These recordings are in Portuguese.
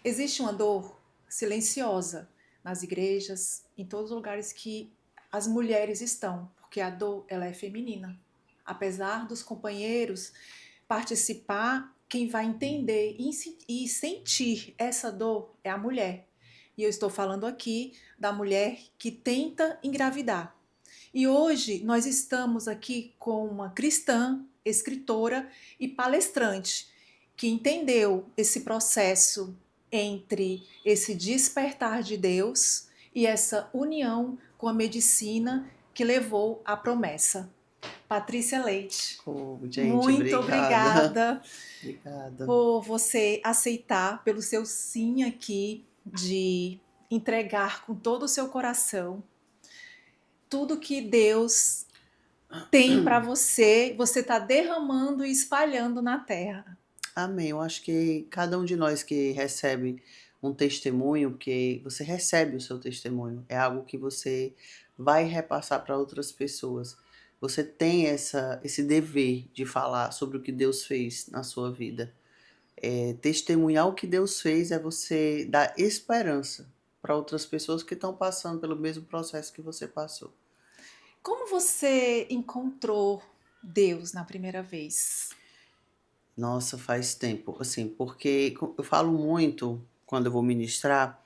Existe uma dor silenciosa nas igrejas, em todos os lugares que as mulheres estão, porque a dor ela é feminina. Apesar dos companheiros participar, quem vai entender e sentir essa dor é a mulher. E eu estou falando aqui da mulher que tenta engravidar. E hoje nós estamos aqui com uma cristã, escritora e palestrante que entendeu esse processo entre esse despertar de Deus e essa união com a medicina que levou à promessa. Patrícia Leite, Oh, gente, muito obrigada. obrigada Obrigada. por você aceitar, pelo seu sim aqui, de entregar com todo o seu coração tudo que Deus tem para você, você está derramando e espalhando na terra. Amém. Eu acho que cada um de nós que recebe um testemunho, porque você recebe o seu testemunho, é algo que você vai repassar para outras pessoas. Você tem esse dever de falar sobre o que Deus fez na sua vida. Testemunhar o que Deus fez é você dar esperança para outras pessoas que estão passando pelo mesmo processo que você passou. Como você encontrou Deus na primeira vez? Nossa, faz tempo, assim, porque eu falo muito quando eu vou ministrar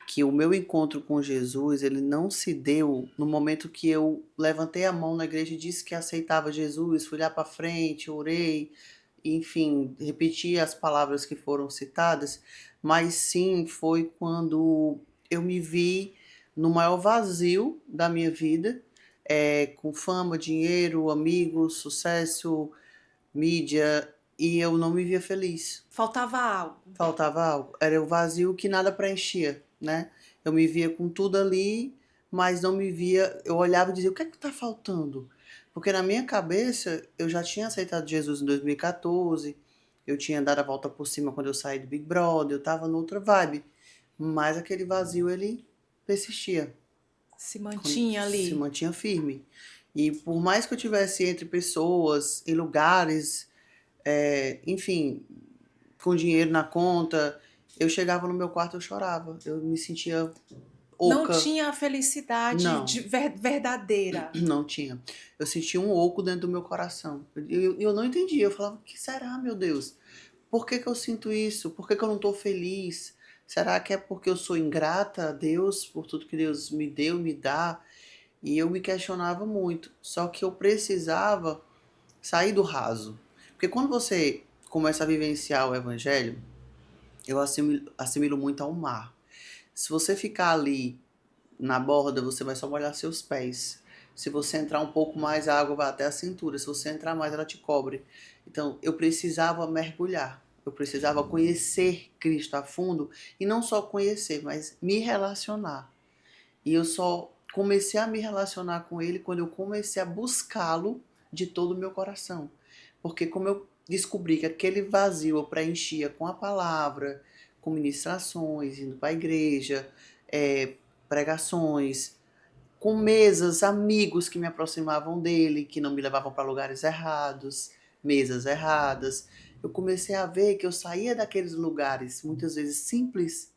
que o meu encontro com Jesus, ele não se deu no momento que eu levantei a mão na igreja e disse que aceitava Jesus, fui lá para frente, orei, enfim, repeti as palavras que foram citadas, mas sim foi quando eu me vi no maior vazio da minha vida, com fama, dinheiro, amigos, sucesso, mídia, e eu não me via feliz. Faltava algo. Faltava algo. Era o vazio que nada preenchia, né? Eu me via com tudo ali, mas não me via. Eu olhava e dizia: o que é que tá faltando? Porque na minha cabeça eu já tinha aceitado Jesus em 2014, eu tinha dado a volta por cima quando eu saí do Big Brother, eu tava noutra vibe. Mas aquele vazio ele persistia, Se mantinha se ali. mantinha firme. E por mais que eu tivesse entre pessoas, em lugares, enfim, com dinheiro na conta, eu chegava no meu quarto, eu chorava, eu me sentia Não oca. tinha a felicidade Não, verdadeira. não tinha. Eu sentia um oco dentro do meu coração. Eu não entendia. Eu falava: o que será, meu Deus? Por que que eu sinto isso? Por que que eu não estou feliz? Será que é porque eu sou ingrata a Deus por tudo que Deus me deu, me dá? E eu me questionava muito. Só que eu precisava sair do raso. Porque quando você começa a vivenciar o evangelho, eu assimilo muito ao mar. Se você ficar ali na borda, você vai só molhar seus pés. Se você entrar um pouco mais, a água vai até a cintura. Se você entrar mais, ela te cobre. Então, eu precisava mergulhar. Eu precisava conhecer Cristo a fundo. E não só conhecer, mas me relacionar. E eu só comecei a me relacionar com Ele quando eu comecei a buscá-lo de todo o meu coração. Porque como eu descobri que aquele vazio eu preenchia com a palavra, com ministrações, indo para a igreja, pregações, com mesas, amigos que me aproximavam dele, que não me levavam para lugares errados, mesas erradas. Eu comecei a ver que eu saía daqueles lugares, muitas vezes simples,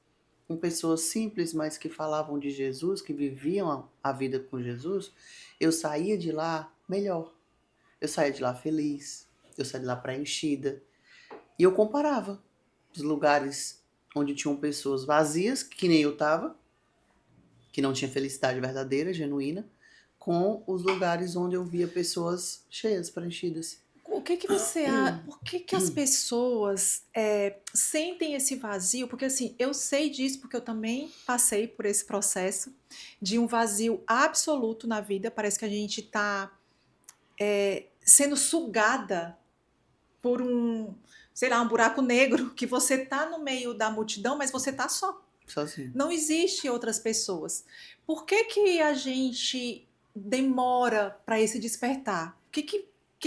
com pessoas simples, mas que falavam de Jesus, que viviam a vida com Jesus. Eu saía de lá melhor. Eu saía de lá feliz. Eu saía de lá preenchida. E eu comparava os lugares onde tinham pessoas vazias, que nem eu estava, que não tinha felicidade verdadeira, genuína, com os lugares onde eu via pessoas cheias, preenchidas. O que que você, por que que as pessoas sentem esse vazio? Porque assim, eu sei disso porque eu também passei por esse processo de um vazio absoluto na vida. Parece que a gente está sendo sugada por um, sei lá, um buraco negro que você tá no meio da multidão, mas você tá só. Sozinho. Não existe outras pessoas. Por que que a gente demora para esse despertar? O que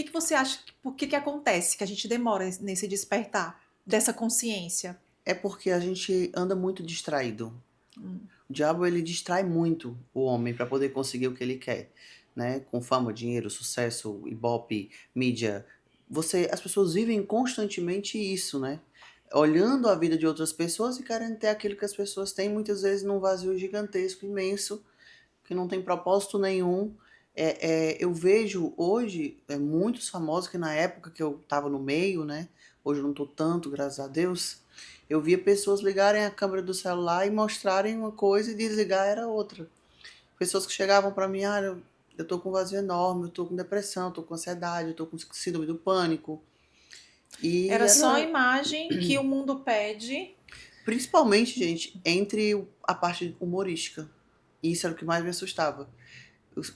que você acha? Por que que acontece que a gente demora nesse despertar dessa consciência? É porque a gente anda muito distraído. Hum. O diabo ele distrai muito o homem para poder conseguir o que ele quer, né? Com fama, dinheiro, sucesso, ibope, mídia. As pessoas vivem constantemente isso, né? olhando a vida de outras pessoas e querendo ter aquilo que as pessoas têm, muitas vezes num vazio gigantesco, imenso, que não tem propósito nenhum. Eu vejo hoje muitos famosos que na época que eu estava no meio, né? Hoje eu não estou tanto, graças a Deus. Eu via pessoas ligarem a câmera do celular e mostrarem uma coisa e desligar era outra. Pessoas que chegavam para mim, eu tô com um vazio enorme, eu tô com depressão, eu tô com ansiedade, eu tô com síndrome do pânico. E Era só a era imagem que o mundo pede. principalmente, gente, entre a parte humorística. Isso era o que mais me assustava.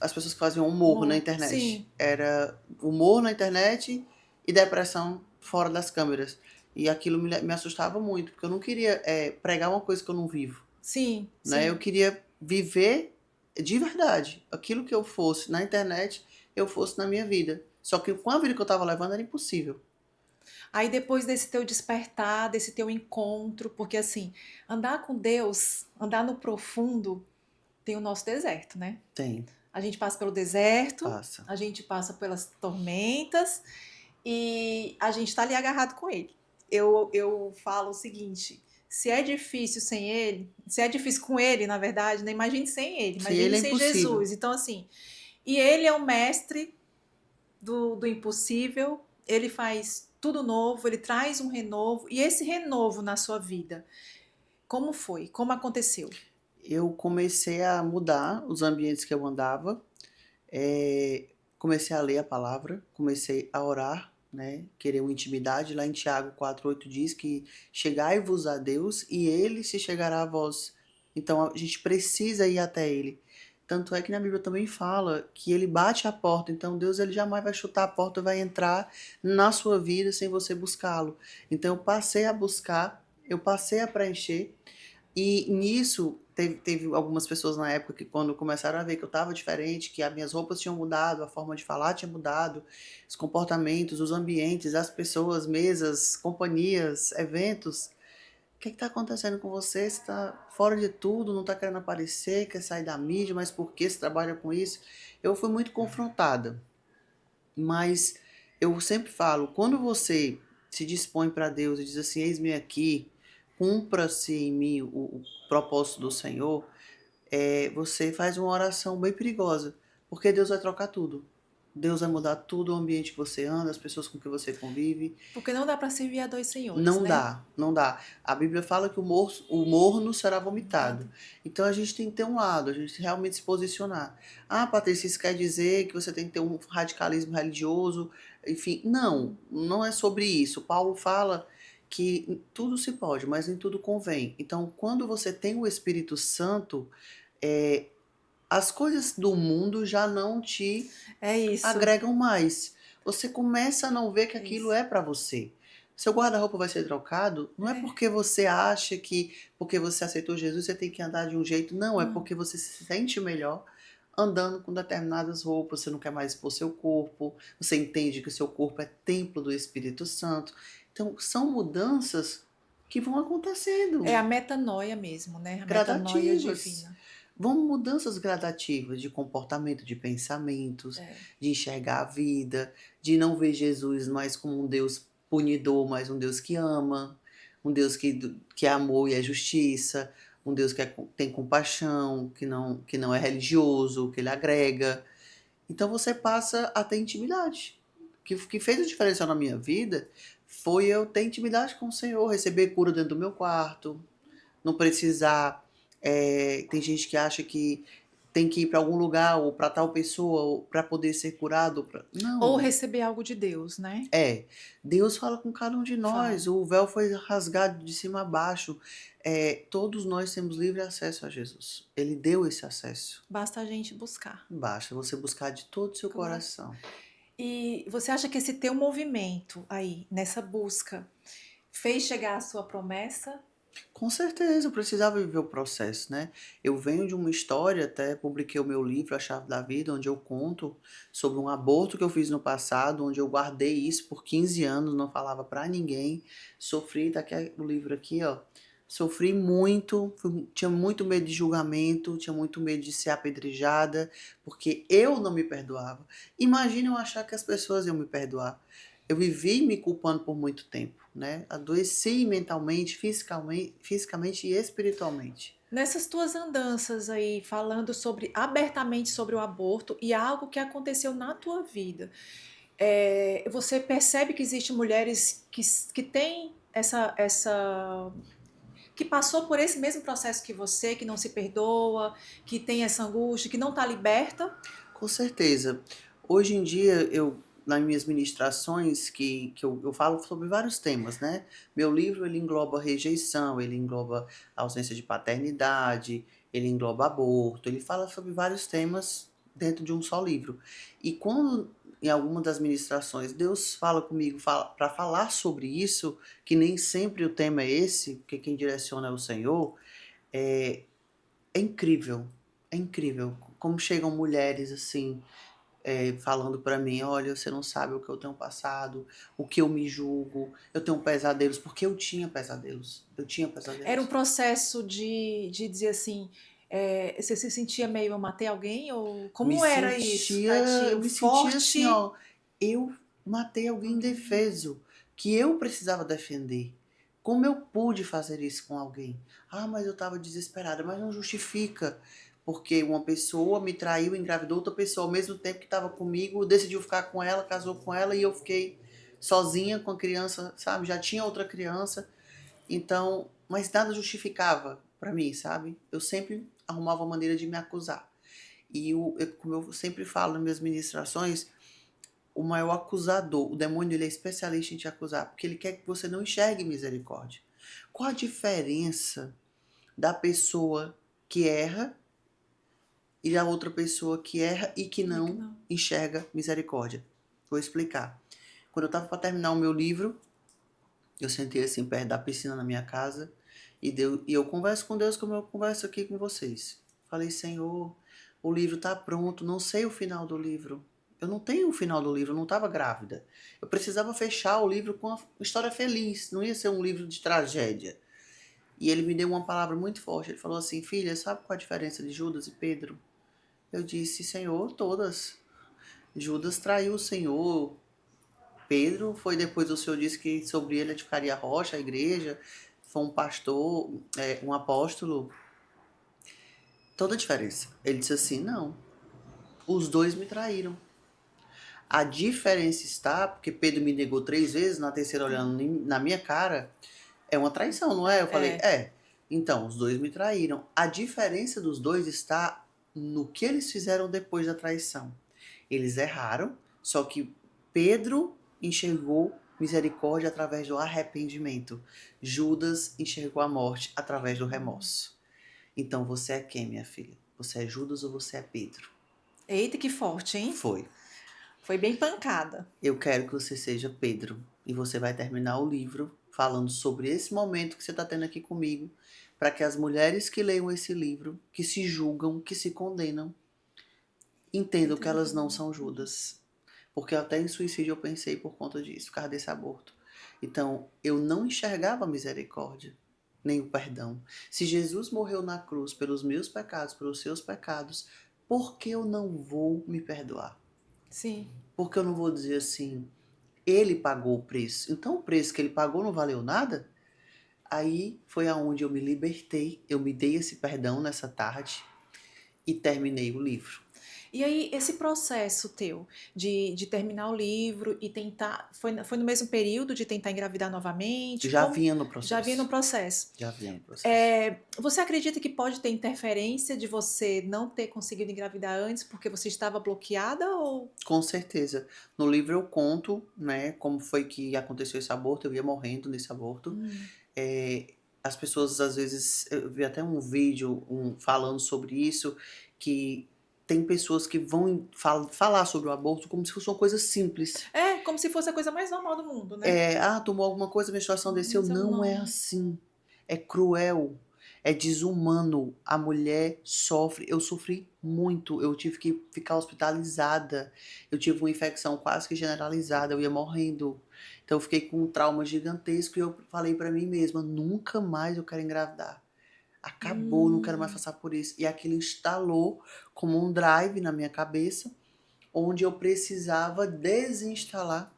As pessoas que faziam humor na internet. Sim, Era humor na internet e depressão fora das câmeras. E aquilo me assustava muito, porque eu não queria pregar uma coisa que eu não vivo. sim, Né? Eu sim. queria viver de verdade. Aquilo que eu fosse na internet, eu fosse na minha vida. Só que com a vida que eu estava levando era impossível. Aí depois desse teu despertar, desse teu encontro, porque assim, andar com Deus, andar no profundo, tem o nosso deserto, né? Tem, A gente passa pelo deserto, passa. a gente passa pelas tormentas e a gente está ali agarrado com ele. Eu falo o seguinte: se é difícil sem ele, se é difícil com ele, na verdade, né? Imagine sem ele, Sem imagine ele é sem impossível. Jesus. Então, assim, e ele é o mestre do impossível, ele faz tudo novo, ele traz um renovo, e esse renovo na sua vida, como foi? Como aconteceu? Eu comecei a mudar os ambientes que eu andava, comecei a ler a palavra, comecei a orar, né? Querer uma intimidade. Lá em Tiago 4:8 diz que chegai-vos a Deus e ele se chegará a vós. Então a gente precisa ir até ele. Tanto é que na Bíblia também fala que ele bate a porta. Então Deus ele jamais vai chutar a porta, vai entrar na sua vida sem você buscá-lo. Então eu passei a buscar, eu passei a preencher. E nisso, teve algumas pessoas na época que, quando começaram a ver que eu estava diferente, que as minhas roupas tinham mudado, a forma de falar tinha mudado, os comportamentos, os ambientes, as pessoas, mesas, companhias, eventos. O que está acontecendo com você? Você está fora de tudo, não está querendo aparecer, quer sair da mídia, mas por que você trabalha com isso? Eu fui muito confrontada, mas eu sempre falo, quando você se dispõe para Deus e diz assim, eis-me aqui, cumpra-se em mim o propósito do Senhor, você faz uma oração bem perigosa, porque Deus vai trocar tudo. Deus vai mudar tudo, o ambiente que você anda, as pessoas com que você convive. Porque não dá para servir a dois senhores, Não né? dá, não dá. A Bíblia fala que o morno será vomitado. Vomitado. Então a gente tem que ter um lado, a gente realmente se posicionar. Ah, Patrícia, isso quer dizer que você tem que ter um radicalismo religioso, enfim. Não, não é sobre isso. Paulo fala que tudo se pode, mas nem tudo convém. Então, quando você tem o Espírito Santo, é, as coisas do mundo já não te É isso, agregam mais. Você começa a não ver que é aquilo isso. é para você. Seu guarda-roupa vai ser trocado, não é É. porque você acha que, porque você aceitou Jesus, você tem que andar de um jeito. Não, é Não. porque você se sente melhor andando com determinadas roupas, você não quer mais expor seu corpo, você entende que o seu corpo é templo do Espírito Santo. Então, são mudanças que vão É a acontecendo, metanoia mesmo, né? A metanoia gradativas. divina. Vão mudanças gradativas de comportamento, de pensamentos, É. de enxergar a vida, de não ver Jesus mais como um Deus punidor, mas um Deus que ama, um Deus que é amor e é justiça, um Deus que tem compaixão, que não é religioso, que ele agrega. Então você passa a ter intimidade. O que fez a diferença na minha vida foi eu ter intimidade com o Senhor, receber cura dentro do meu quarto, não precisar. Tem gente que acha que tem que ir para algum lugar ou para tal pessoa para poder ser curado. Ou Não. receber algo de Deus, né? Deus fala com cada um de nós. Fala. O véu foi rasgado de cima a baixo. Todos nós temos livre acesso a Jesus. Ele deu esse acesso. Basta a gente buscar. Basta você buscar de todo o seu Coração. coração. E você acha que esse teu movimento aí, nessa busca, fez chegar a sua promessa? Com certeza, eu precisava viver o processo, né? Eu venho de uma história, até publiquei o meu livro, A Chave da Vida, onde eu conto sobre um aborto que eu fiz no passado, onde eu guardei isso por 15 anos, não falava pra ninguém. Sofri, tá aqui o livro aqui, ó. Sofri muito, tinha muito medo de julgamento, tinha muito medo de ser apedrejada, porque eu não me perdoava. Imagina eu achar que as pessoas iam me perdoar. Eu vivi me culpando por muito tempo, né? Adoeci mentalmente, fisicamente e espiritualmente. Nessas tuas andanças aí, falando abertamente sobre o aborto e algo que aconteceu na tua vida, você percebe que existem mulheres que têm que passou por esse mesmo processo que você, que não se perdoa, que tem essa angústia, que não está liberta? Com certeza. Hoje em dia, nas minhas ministrações, eu falo sobre vários temas, né? Meu livro, ele engloba rejeição, ele engloba ausência de paternidade, ele engloba aborto, ele fala sobre vários temas dentro de um só livro. E quando, em alguma das ministrações, Deus fala comigo para falar sobre isso, que nem sempre o tema é esse, porque quem direciona é o Senhor, é, é incrível, é incrível como chegam mulheres assim, falando pra mim, olha, você não sabe o que eu tenho passado, o que eu me julgo, eu tenho pesadelos, porque eu tinha Era um pesadelos. processo de dizer assim, você se sentia meio, eu matei alguém? Ou como era isso Eu para ti? O me sentia assim, forte. ó, eu matei alguém indefeso, que eu precisava defender. Como eu pude fazer isso com alguém? Ah, mas eu estava desesperada, mas não justifica. Porque uma pessoa me traiu, engravidou outra pessoa, ao mesmo tempo que estava comigo, decidiu ficar com ela, casou com ela e eu fiquei sozinha com a criança, sabe? Já tinha outra criança. Então, mas nada justificava para mim, sabe? Eu sempre arrumava uma maneira de me acusar. Como eu sempre falo nas minhas ministrações, o maior acusador, o demônio, ele é especialista em te acusar, porque ele quer que você não enxergue misericórdia. Qual a diferença da pessoa que erra e da outra pessoa que erra e que É que não não. enxerga misericórdia? Vou explicar. Quando eu estava para terminar o meu livro, eu sentei assim perto da piscina na minha casa e eu converso com Deus como eu converso aqui com vocês. Falei, Senhor, o livro está pronto, não sei o final do livro. Eu não tenho o final do livro, eu não estava grávida. Eu precisava fechar o livro com uma história feliz, não ia ser um livro de tragédia. E ele me deu uma palavra muito forte. Ele falou assim, filha, sabe qual a diferença de Judas e Pedro? Eu disse, Senhor, todas. Judas traiu o Senhor. Pedro foi depois o Senhor disse que sobre ele edificaria a rocha, a igreja. Foi um pastor, um apóstolo. Toda a diferença. Ele disse assim, não. Os dois me traíram. A diferença está, porque Pedro me negou 3 vezes, na terceira olhando na minha cara, é uma traição, não é? Eu falei, É. é. Então, os dois me traíram. A diferença dos dois está no que eles fizeram depois da traição. Eles erraram, só que Pedro enxergou misericórdia através do arrependimento. Judas enxergou a morte através do remorso. Então, você é quem, minha filha? Você é Judas ou você é Pedro? Eita, que forte, hein? Foi. Foi bem pancada. Eu quero que você seja Pedro. E você vai terminar o livro falando sobre esse momento que você está tendo aqui comigo, para que as mulheres que leiam esse livro, que se julgam, que se condenam, entendam que Entendo que elas não. não são Judas. Porque até em suicídio eu pensei por conta disso, por causa desse aborto. Então, eu não enxergava a misericórdia, nem o perdão. Se Jesus morreu na cruz pelos meus pecados, pelos seus pecados, por que eu não vou me perdoar? Sim. Por que eu não vou dizer assim, ele pagou o preço. Então o preço que ele pagou não valeu nada? Aí foi aonde eu me libertei, eu me dei esse perdão nessa tarde e terminei o livro. E aí, esse processo teu de terminar o livro e tentar. Foi no mesmo período de tentar engravidar novamente? Já Como vinha no já vinha no processo. processo? Já vinha no processo. Você acredita que pode ter interferência de você não ter conseguido engravidar antes porque você estava bloqueada? Ou. Com certeza. No livro eu conto, né, como foi que aconteceu esse aborto, eu ia morrendo nesse aborto. É, as pessoas às vezes, eu vi até um vídeo falando sobre isso, que tem pessoas que vão falar sobre o aborto como se fosse uma coisa simples. É, como se fosse a coisa mais normal do mundo, né? Tomou alguma coisa, a menstruação desceu. Mas eu Não é não. assim. É cruel. É desumano. A mulher sofre. Eu sofri muito. Eu tive que ficar hospitalizada. Eu tive uma infecção quase que generalizada. Eu ia morrendo. Então eu fiquei com um trauma gigantesco e eu falei pra mim mesma, nunca mais eu quero engravidar. Acabou, não quero mais Hum, passar por isso. E aquilo instalou como um drive na minha cabeça, onde eu precisava desinstalar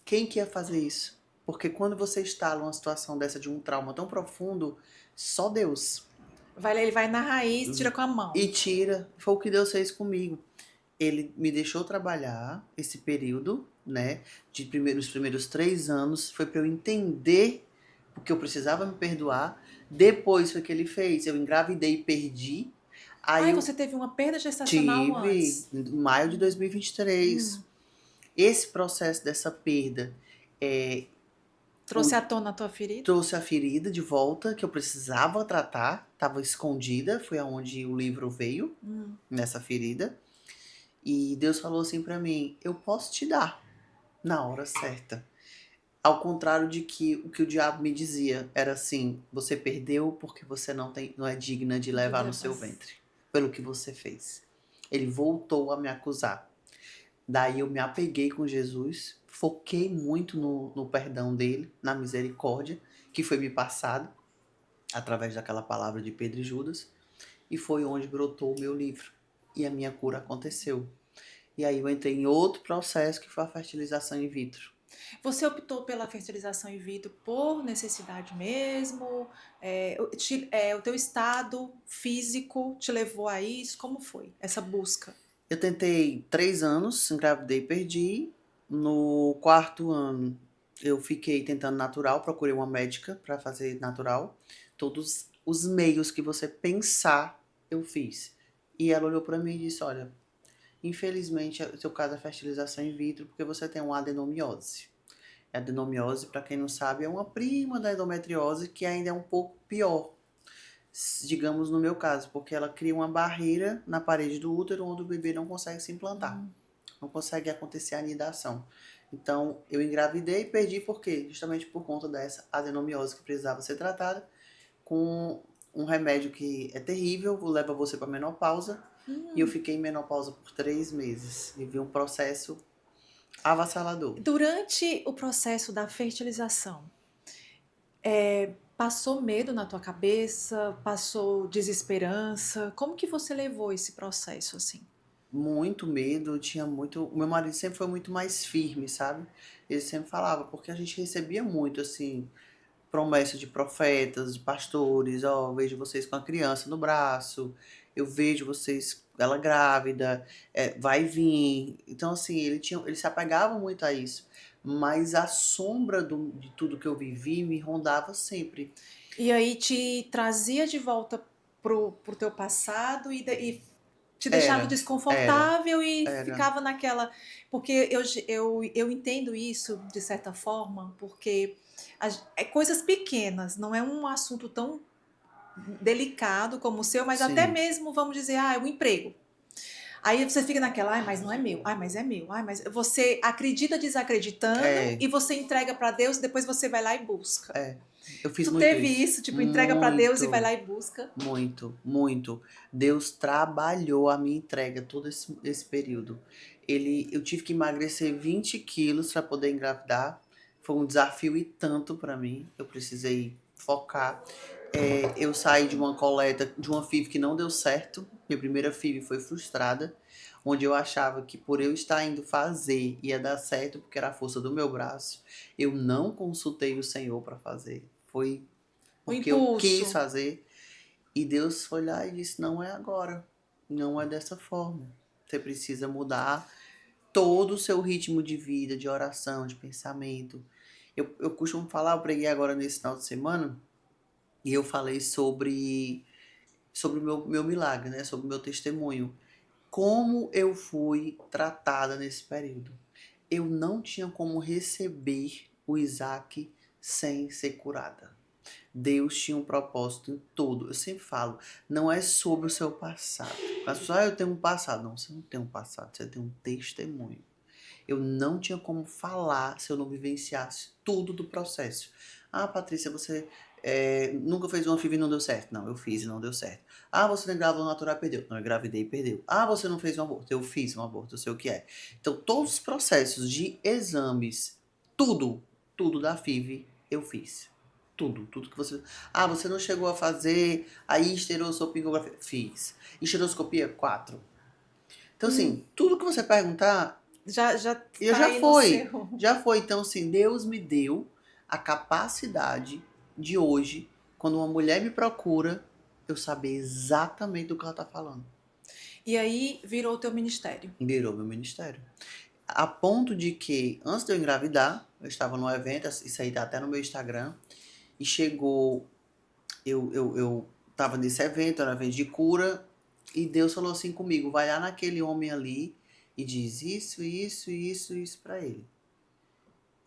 Quem que ia fazer isso? Porque quando você está numa situação dessa de um trauma tão profundo, só Deus. Ele vai na raiz, tira com a mão. E tira. Foi o que Deus fez comigo. Ele me deixou trabalhar esse período, né? Os primeiros 3 anos. Foi para eu entender porque eu precisava me perdoar. Depois foi que ele fez. Eu engravidei e perdi. Aí Ai, eu você teve uma perda gestacional tive, antes. em maio de 2023. Esse processo dessa perda é, Trouxe à tona a tua ferida? trouxe a ferida de volta que eu precisava tratar, estava escondida, foi aonde o livro veio, nessa ferida. E Deus falou assim pra mim: eu posso te dar na hora certa. Ao contrário de que o que o diabo me dizia era assim: você perdeu porque você não é digna de levar no seu ventre, pelo que você fez. Ele voltou a me acusar. Daí eu me apeguei com Jesus, foquei muito no perdão dele, na misericórdia que foi me passado através daquela palavra de Pedro e Judas, e foi onde brotou o meu livro e a minha cura aconteceu. E aí eu entrei em outro processo que foi a fertilização in vitro. Você optou pela fertilização in vitro por necessidade mesmo? O teu estado físico te levou a isso? Como foi essa busca? Eu tentei 3 anos, engravidei e perdi. No 4º ano, eu fiquei tentando natural, procurei uma médica para fazer natural. Todos os meios que você pensar, eu fiz. E ela olhou para mim e disse: olha, infelizmente, o seu caso é fertilização in vitro porque você tem uma adenomiose. A adenomiose, para quem não sabe, é uma prima da endometriose que ainda é um pouco pior, digamos no meu caso, porque ela cria uma barreira na parede do útero onde o bebê não consegue se implantar, não consegue acontecer a anidação. Então, eu engravidei e perdi por quê? Justamente por conta dessa adenomiose que precisava ser tratada com um remédio que é terrível, leva você para menopausa, e eu fiquei em menopausa por 3 meses. Vivi um processo avassalador. Durante o processo da fertilização, passou medo na tua cabeça? Passou desesperança? Como que você levou esse processo assim? Muito medo, tinha muito. O meu marido sempre foi muito mais firme, sabe? Ele sempre falava, porque a gente recebia muito, assim, promessa de profetas, de pastores: ó, vejo vocês com a criança no braço, eu vejo vocês, ela grávida, vai vir. Então, assim, ele se apegava muito a isso. Mas a sombra de tudo que eu vivi me rondava sempre. E aí te trazia de volta pro teu passado e te deixava Era, era, desconfortável e era. ficava naquela. Porque eu entendo isso de certa forma, porque é coisas pequenas, não é um assunto tão delicado como o seu, mas até Sim, mesmo, vamos dizer, o emprego. Aí você fica naquela, ai, mas não é meu, ai, mas é meu, ai, mas você acredita desacreditando é, e você entrega para Deus e depois você vai lá e busca. é. Eu fiz Tu muito teve isso. isso, tipo, entrega para Deus e vai Muito. lá e busca? Muito, muito. Deus trabalhou a minha entrega todo esse período. Eu tive que emagrecer 20 quilos para poder engravidar. Foi um desafio e tanto para mim. Eu precisei focar. Eu saí de uma coleta, de uma FIV que não deu certo. Minha primeira FIV foi frustrada, onde eu achava que por eu estar indo fazer ia dar certo, porque era a força do meu braço. Eu não consultei o Senhor para fazer. Foi O porque eu quis impulso. fazer. E Deus foi lá e disse: não é agora, não é dessa forma. Você precisa mudar todo o seu ritmo de vida, de oração, de pensamento. Eu costumo falar, eu preguei agora nesse final de semana, e eu falei sobre o meu milagre, né? Sobre o meu testemunho. Como eu fui tratada nesse período. Eu não tinha como receber o Isaac sem ser curada. Deus tinha um propósito em tudo. Eu sempre falo, não é sobre o seu passado. As pessoas, eu tenho um passado. Não, você não tem um passado, você tem um testemunho. Eu não tinha como falar se eu não vivenciasse tudo do processo. Ah, Patrícia, você nunca fez uma FIV e não deu certo. Não, eu fiz e não deu certo. Ah, você não engravidou natural e perdeu. Não, eu engravidei e perdeu. Ah, você não fez um aborto. Eu fiz um aborto, eu sei o que é. Então, todos os processos de exames, tudo da FIV, eu fiz. Tudo que você. Ah, você não chegou a fazer a histeroscopingografia? Fiz. Histeroscopia, 4. Então, assim, tudo que você perguntar, já E eu tá aí no seu. já foi. Então, assim, Deus me deu a capacidade de hoje, quando uma mulher me procura, eu saber exatamente do que ela tá falando. E aí virou o teu ministério. Virou meu ministério. A ponto de que, antes de eu engravidar, eu estava num evento, isso aí tá até no meu Instagram, e chegou, eu tava nesse evento, era um evento de cura, e Deus falou assim comigo, vai lá naquele homem ali e diz isso pra ele.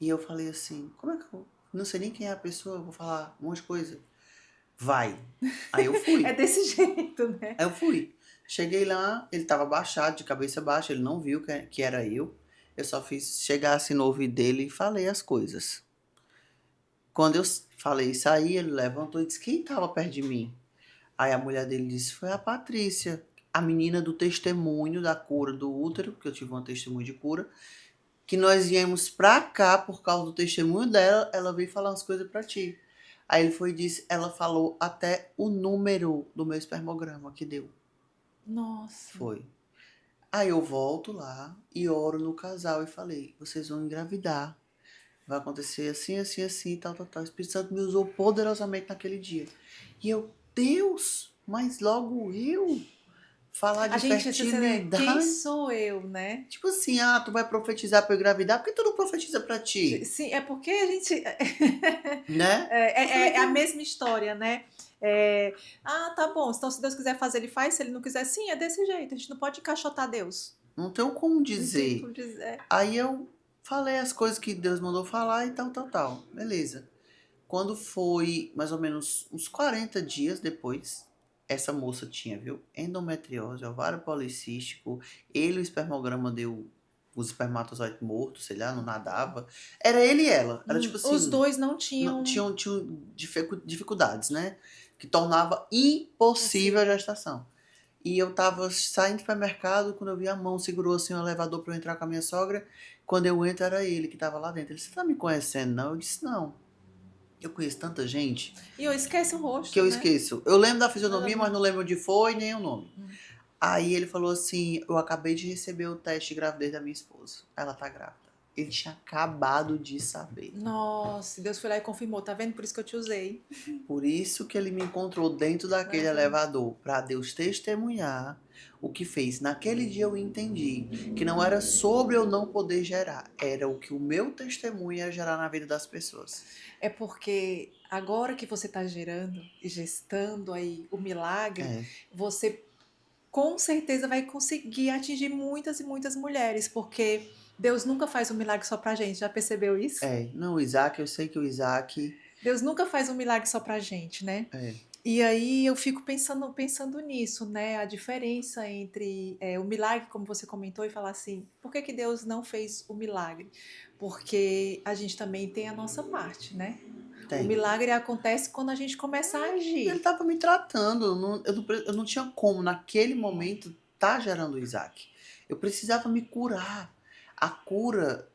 E eu falei assim, como é que eu não sei nem quem é a pessoa, eu vou falar um monte de coisa. Vai. Aí eu É fui. desse jeito, né? Aí eu fui. Cheguei lá, ele tava baixado, de cabeça baixa, ele não viu que era eu. Eu só fiz chegar assim no ouvido dele e falei as coisas. Quando eu falei isso aí, ele levantou e disse, quem tava perto de mim? Aí a mulher dele disse, foi a Patrícia, a menina do testemunho da cura do útero, porque eu tive um testemunho de cura, que nós viemos pra cá por causa do testemunho dela, ela veio falar umas coisas pra ti. Aí ele foi e disse, ela falou até o número do meu espermograma que deu. Nossa. Foi. Aí eu volto lá e oro no casal e falei, vocês vão engravidar. Vai acontecer assim, assim, assim, tal, tal, tal. O Espírito Santo me usou poderosamente naquele dia. E eu, Deus, mas logo eu falar A de gente, quem fertilidade. sou eu, né? Tipo assim, ah, tu vai profetizar pra eu engravidar? Por que tu não profetiza pra ti? Sim, é porque a gente. Né? Eu falei, É a Deus, mesma história, né? Tá bom, então se Deus quiser fazer, ele faz, se ele não quiser, sim, é desse jeito. A gente não pode encaixotar Deus. não tenho como Não tem dizer. como dizer. Aí eu falei as coisas que Deus mandou falar e tal, tal, tal. Beleza. Quando foi mais ou menos uns 40 dias depois, essa moça tinha, viu? Endometriose, ovário policístico, ele o espermograma deu os espermatozoides mortos, sei lá, não nadava. Era ele e ela. Era tipo Os assim, dois não não, tinham. tinham dificuldades, né? Que tornava impossível a Possível. gestação. E eu tava saindo do supermercado, quando eu vi a mão, segurou assim o elevador pra eu entrar com a minha sogra. Quando eu entro, era ele que tava lá dentro. Ele disse, você tá me conhecendo, não? Eu disse, não. Eu conheço tanta gente E eu esqueço o que rosto, eu né? esqueço. Eu lembro da Mas fisionomia, mas não lembro onde foi nem o nome. Hum. Aí ele falou assim: eu acabei de receber o teste de gravidez da minha esposa. Ela tá grávida. Ele tinha acabado de saber. Nossa, Deus foi lá e confirmou, tá vendo? Por isso que eu te usei. Por isso que ele me encontrou dentro Tá daquele vendo? elevador, para Deus testemunhar o que fez. Naquele dia eu entendi que não era sobre eu não poder gerar, era o que o meu testemunho ia gerar na vida das pessoas. É porque agora que você está gerando e gestando aí o milagre, É, você com certeza vai conseguir atingir muitas e muitas mulheres, porque Deus nunca faz um milagre só pra gente, já percebeu isso? não, o Isaac, eu sei que o Isaac, Deus nunca faz um milagre só pra gente, né? é, E aí eu fico pensando nisso, né? A diferença entre o milagre, como você comentou, e falar assim, por que que Deus não fez o milagre? Porque a gente também tem a nossa parte, né? O tem. milagre acontece quando a gente começa a Ele agir. estava me tratando. Eu não tinha como, naquele momento, tá gerando o Isaac. Eu precisava me curar. A cura,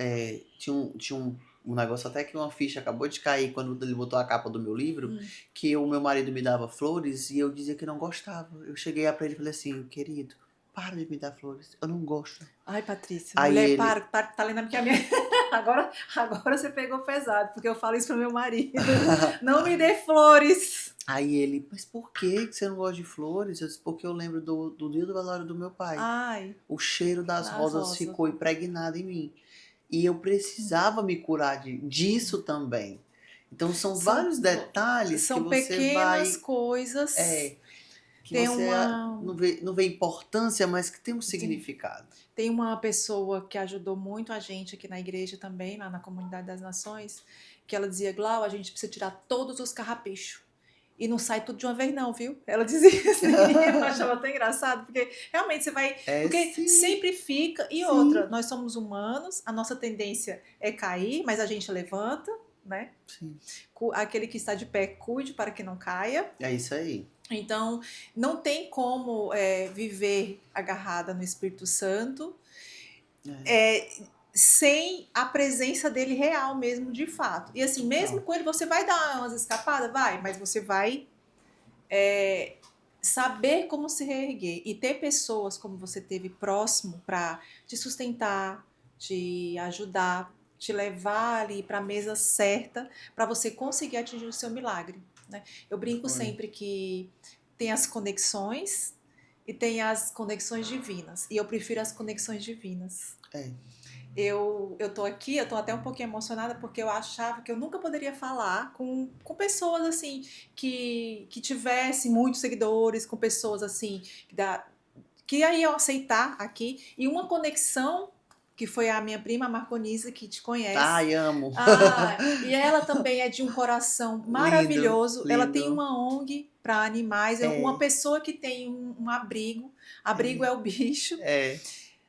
tinha um negócio, até que uma ficha acabou de cair quando ele botou a capa do meu livro, Hum. que o meu marido me dava flores e eu dizia que não gostava. Eu cheguei pra ele e falei assim, querido, para de me dar flores, eu não gosto. Ai, Patrícia, Aí mulher, ele, para, tá lendo a minha. Agora você pegou pesado, porque eu falo isso pro meu marido. Não me dê flores. aí ele, mas por que você não gosta de flores? Eu disse, porque eu lembro do dia do velório do meu pai. Ai, O cheiro das as rosas rosas. ficou impregnado em mim. E eu precisava me curar disso também. Então são São, vários detalhes que são você pequenas vai. coisas. É, que Tem você uma, não vê importância, mas que tem um tem, significado. tem uma pessoa que ajudou muito a gente aqui na igreja também, lá na Comunidade das Nações, que ela dizia, Glau, a gente precisa tirar todos os carrapichos. E não sai tudo de uma vez, não, viu? Ela dizia assim, eu achava tão engraçado, porque realmente você vai. É Porque sim, sempre fica. E outra, sim, nós somos humanos, a nossa tendência é cair, mas a gente levanta, né? sim. Aquele que está de pé, cuide para que não caia. É isso aí. Então, não tem como viver agarrada no Espírito Santo É, sem a presença dele real mesmo, de fato. E assim, mesmo total. com ele, você vai dar umas escapadas? Vai, mas você vai saber como se reerguer e ter pessoas como você teve próximo para te sustentar, te ajudar, te levar ali para a mesa certa para você conseguir atingir o seu milagre, né? Eu brinco Foi. sempre que tem as conexões e tem as conexões divinas, e eu prefiro as conexões divinas. É. Eu tô aqui, eu tô até um pouquinho emocionada porque eu achava que eu nunca poderia falar com pessoas assim que tivessem muitos seguidores, com pessoas assim que aí iam aceitar aqui, e uma conexão que foi a minha prima Marconisa, que te conhece. Ai, amo. E ela também é de um coração Lindo, maravilhoso. Ela tem lindo. uma ONG para animais, é uma É, pessoa que tem um abrigo. Abrigo é, é o bicho, é.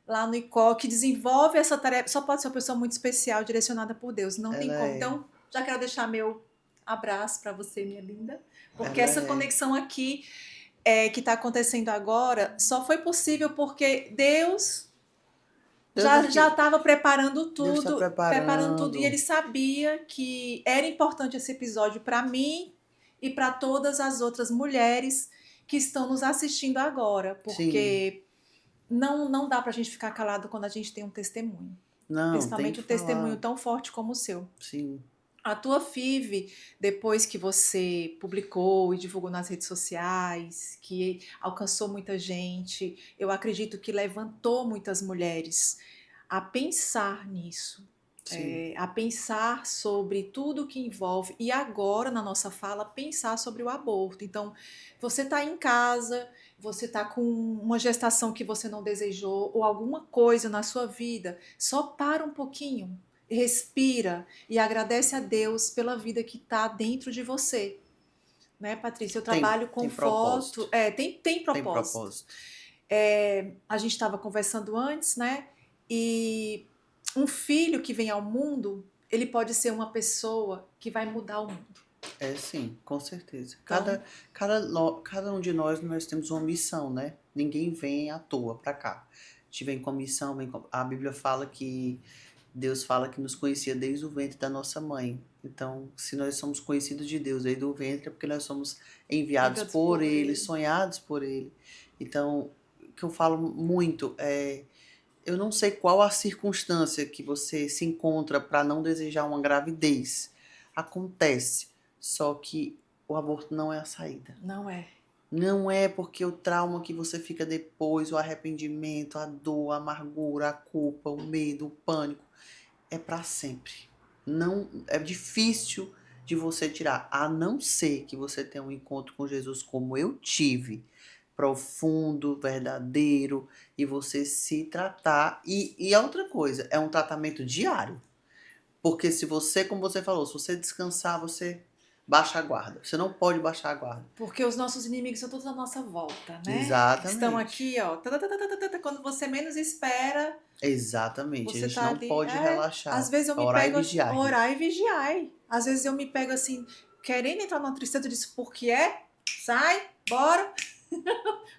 lá no ICO, que desenvolve essa tarefa. Só pode ser uma pessoa muito especial, direcionada por Deus. Não tem Ela como. é. Então, já quero deixar meu abraço para você, minha linda, porque Ela essa é. conexão aqui que está acontecendo agora só foi possível porque Deus Deus é já que. estava Deus está preparando tudo, e preparando. ele sabia que era importante esse episódio para mim e para todas as outras mulheres que estão nos assistindo agora, Sim. porque não dá para a gente ficar calado quando a gente tem um testemunho, Não, tem principalmente que um testemunho falar. tão forte como o seu. Sim. A tua FIV, depois que você publicou e divulgou nas redes sociais, que alcançou muita gente, eu acredito que levantou muitas mulheres a pensar nisso, Sim. a pensar sobre tudo que envolve, e agora, na nossa fala, pensar sobre o aborto. Então, você está em casa, você está com uma gestação que você não desejou, ou alguma coisa na sua vida, só para um pouquinho, respira e agradece a Deus pela vida que está dentro de você. Né, Patrícia? Eu Tem, trabalho com tem foto, propósito. tem Tem propósito. propósito. A gente estava conversando antes, né? E um filho que vem ao mundo, ele pode ser uma pessoa que vai mudar o mundo. É sim, com certeza. Então, Cada um de nós temos uma missão, né? Ninguém vem à toa pra cá. A gente vem com missão, a Bíblia fala que Deus fala que nos conhecia desde o ventre da nossa mãe. Então, se nós somos conhecidos de Deus desde o ventre, é porque nós somos enviados enviados por por Ele, ele. sonhados por Ele. Então, o que eu falo muito é, eu não sei qual a circunstância que você se encontra para não desejar uma gravidez. Acontece, só que o aborto não é a saída. Não é. Não é porque o trauma que você fica depois, o arrependimento, a dor, a amargura, a culpa, o medo, o pânico, é para sempre. Não é difícil de você tirar, a não ser que você tenha um encontro com Jesus como eu tive, profundo, verdadeiro, e você se tratar. E a outra coisa, é um tratamento diário. Porque se você, como você falou, se você descansar, você baixa a guarda. Você não pode baixar a guarda. Porque os nossos inimigos são todos à nossa volta, né? Estão Exatamente. aqui, ó. Quando você menos espera, Exatamente. A você gente tá não ali. pode Às relaxar. vezes eu me Orar e pego, vigiar. orar e vigiar. Às vezes eu me pego assim, querendo entrar numa tristeza, eu disse, por que é? Sai, bora.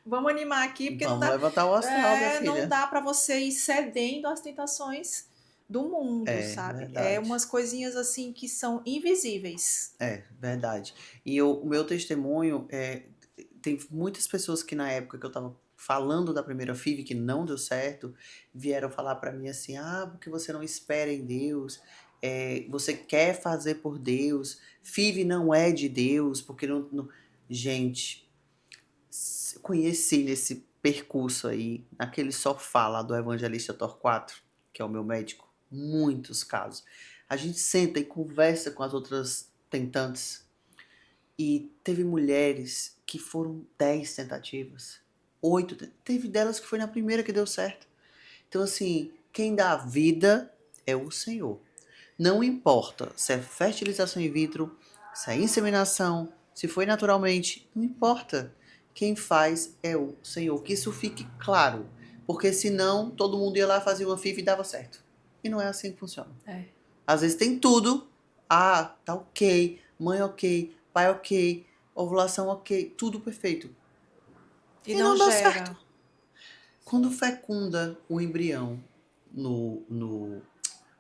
Vamos animar aqui, porque Vamos levantar o astral, minha não filha. dá para você ir cedendo às tentações do mundo, É, sabe? É verdade. umas coisinhas assim que são invisíveis. É, verdade. E o meu testemunho tem muitas pessoas que na época que eu tava falando da primeira FIV, que não deu certo, vieram falar pra mim assim: ah, porque você não espera em Deus, você quer fazer por Deus, FIV não é de Deus, porque não. Gente, conheci nesse percurso aí, naquele sofá lá do Evangelista Torquato, que é o meu médico, muitos casos. A gente senta e conversa com as outras tentantes. E teve mulheres que foram 10 tentativas, 8. Teve delas que foi na primeira que deu certo. Então, assim, quem dá a vida é o Senhor. Não importa se é fertilização in vitro, se é inseminação, se foi naturalmente, não importa. Quem faz é o Senhor. Que isso fique claro. Porque senão todo mundo ia lá fazer uma FIV e dava certo. E não é assim que funciona. É. Às vezes tem tudo. Ah, tá ok. Mãe ok. Pai ok. Ovulação ok. Tudo perfeito. E E não não dá certo. gera. Quando fecunda o embrião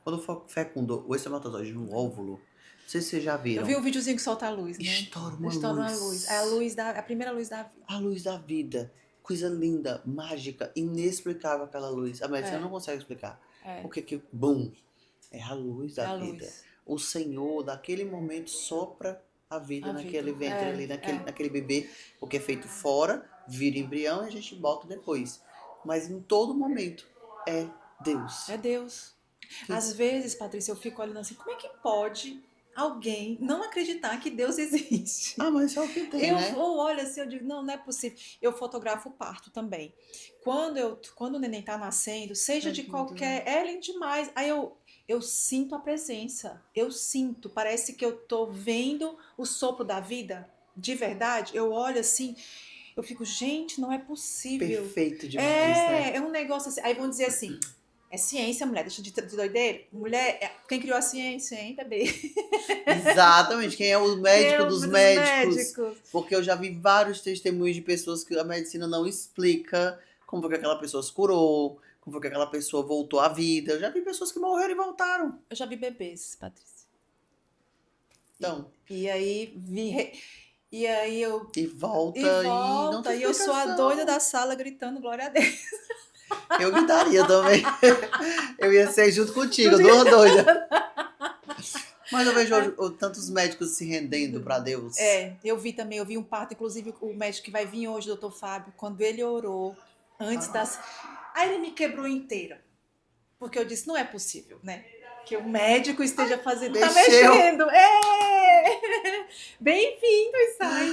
quando fecunda o espermatozoide no óvulo, não sei se vocês já Eu vi viram, um videozinho que solta a luz, né? estoura uma Estoura uma luz. É a luz. luz a primeira luz da vida. A luz da vida. Coisa linda, mágica, inexplicável aquela luz. A medicina É, não consegue explicar. É, Porque que, bum, é a luz é da a vida. luz. O Senhor, naquele momento, sopra a vida A vida. naquele ventre É, ali, é. naquele bebê, porque é feito fora, vira embrião e a gente bota depois. Mas em todo momento é Deus. É Deus. Que- Às vezes, Patrícia, eu fico olhando assim, como é que pode alguém não acreditar que Deus existe? Ah, mas é o que tem, Eu né? olho assim, eu digo, não, não é possível. Eu fotografo o parto também. Quando o neném tá nascendo, seja Ai, de que lindo. qualquer, é lindo demais. Aí eu sinto a presença. Eu sinto, parece que eu tô vendo o sopro da vida. De verdade, eu olho assim, eu fico, gente, não é possível. Perfeito demais, né? É um negócio assim. Aí vão dizer assim, é ciência, mulher, deixa de doideira. Mulher, quem criou a ciência, hein, bebê? Exatamente. Quem é o médico Deus dos dos médicos? médicos. Porque eu já vi vários testemunhos de pessoas que a medicina não explica como foi que aquela pessoa se curou, como foi que aquela pessoa voltou à vida. Eu já vi pessoas que morreram e voltaram. Eu já vi bebês, Patrícia. E, Então, e aí e aí eu e e volta e não tem volta e eu sou a doida explicação. da sala gritando glória a Deus. Eu gritaria também. Eu ia ser junto contigo, duas doidas. Mas eu vejo hoje, tantos médicos se rendendo para Deus. Eu vi também, eu vi um parto, inclusive o médico que vai vir hoje, o doutor Fábio, quando ele orou antes das. Aí ele me quebrou inteira. Porque eu disse, não é possível, né? Que o médico esteja fazendo. Tá Mexeu. mexendo! É! Bem-vindo, Isaac.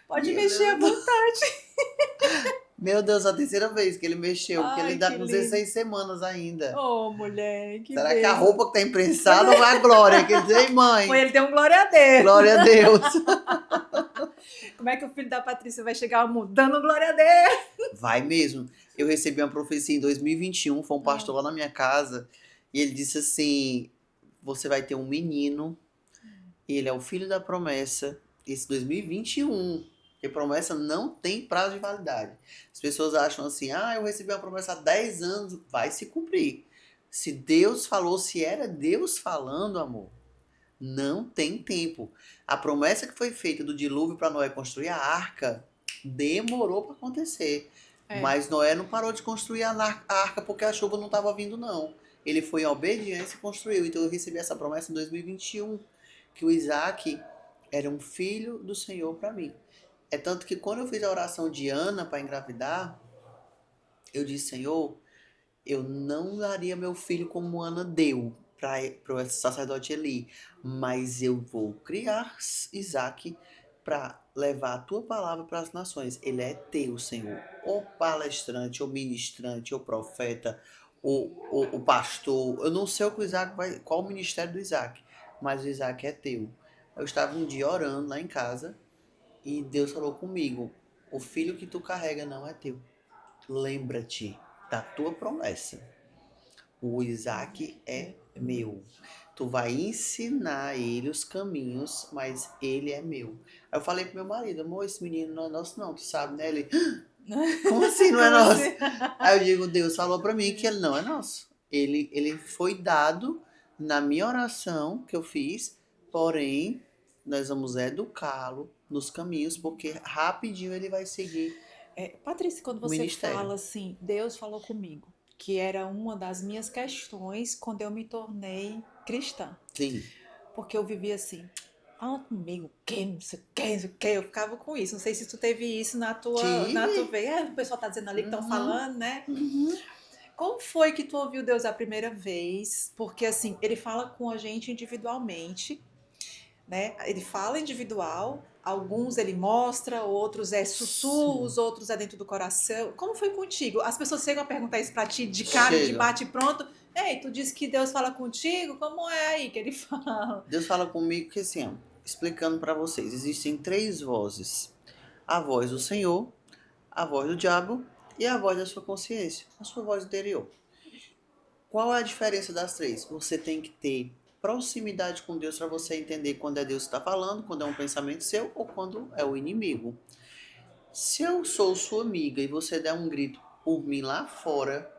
Pode Meu mexer à Deus. vontade. Meu Deus, a terceira vez que ele mexeu, porque ele Ai, tá que com lindo. 16 semanas ainda. Oh, mulher, que Será que a beijo. roupa que tá imprensada ou vai a glória? Que ele diz, ei, Foi mãe, ele deu um glória a Deus. glória a Deus. Como é que o filho da Patrícia vai chegar ao mundo? Dando glória a Deus. Vai mesmo. Eu recebi uma profecia em 2021, foi um Ah, pastor lá na minha casa, e ele disse assim: você vai ter um menino, ele é o filho da promessa, esse 2021. Porque promessa não tem prazo de validade. As pessoas acham assim: eu recebi uma promessa há 10 anos, vai se cumprir. Se Deus falou, se era Deus falando, amor, não tem tempo. A promessa que foi feita do dilúvio para Noé construir a arca demorou para acontecer. é. Mas Noé não parou de construir a arca porque a chuva não estava vindo, não. Ele foi em obediência e construiu. Então eu recebi essa promessa em 2021, que o Isaac era um filho do Senhor para mim. É tanto que quando eu fiz a oração de Ana para engravidar, eu disse, Senhor, eu não daria meu filho como Ana deu para o sacerdote Eli, mas eu vou criar Isaac para levar a tua palavra para as nações. Ele é teu, Senhor. O palestrante, o ministrante, o profeta, o pastor. Eu não sei o que o Isaac vai, qual o ministério do Isaac, mas o Isaac é teu. Eu estava um dia orando lá em casa e Deus falou comigo: o filho que tu carrega não é teu. Lembra-te da tua promessa. O Isaac é meu. Tu vai ensinar ele os caminhos, mas ele é meu. Aí eu falei pro meu marido, amor, esse menino não é nosso não, tu sabe, né? Ele, como assim não é Como nosso? assim? Aí eu digo, Deus falou pra mim que ele não é nosso. Ele foi dado na minha oração que eu fiz, porém, nós vamos educá-lo nos caminhos, porque rapidinho ele vai seguir Patrícia, quando o você ministério. fala assim, Deus falou comigo, que era uma das minhas questões quando eu me tornei cristã. Sim. Porque eu vivia assim, fala comigo, que, não sei o que, não sei o que, eu ficava com isso. Não sei se tu teve isso na tua Tive. vez. O pessoal tá dizendo ali que estão Uhum. falando, né? Uhum. Como foi que tu ouviu Deus a primeira vez? Porque assim, ele fala com a gente individualmente, né? Ele fala individual, alguns ele mostra, outros é Sim. sussurros, outros é dentro do coração. Como foi contigo? As pessoas chegam a perguntar isso pra ti de cara, de Chega. bate e pronto. Ei, tu disse que Deus fala contigo? Como é aí que ele fala? Deus fala comigo que assim, ó, explicando para vocês, existem três vozes: a voz do Senhor, a voz do diabo e a voz da sua consciência, a sua voz interior. Qual é a diferença das três? Você tem que ter proximidade com Deus para você entender quando é Deus que está falando, quando é um pensamento seu ou quando é o inimigo. Se eu sou sua amiga e você der um grito por mim lá fora,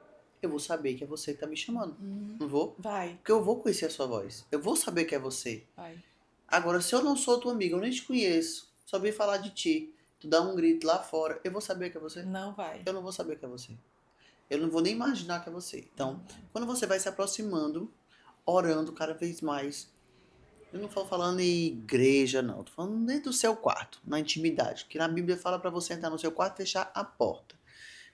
eu vou saber que é você que está me chamando. Não vou? Vai, Porque eu vou conhecer a sua voz. Eu vou saber que é você. vai. Agora, se eu não sou tua amiga, eu nem te conheço, só vi falar de ti, tu dá um grito lá fora, eu vou saber que é você? Não vai. Eu não vou saber que é você. Eu não vou nem imaginar que é você. Então, quando você vai se aproximando, orando cada vez mais, eu não estou falando em igreja, não. Estou falando dentro do seu quarto, na intimidade. Que na Bíblia fala para você entrar no seu quarto e fechar a porta.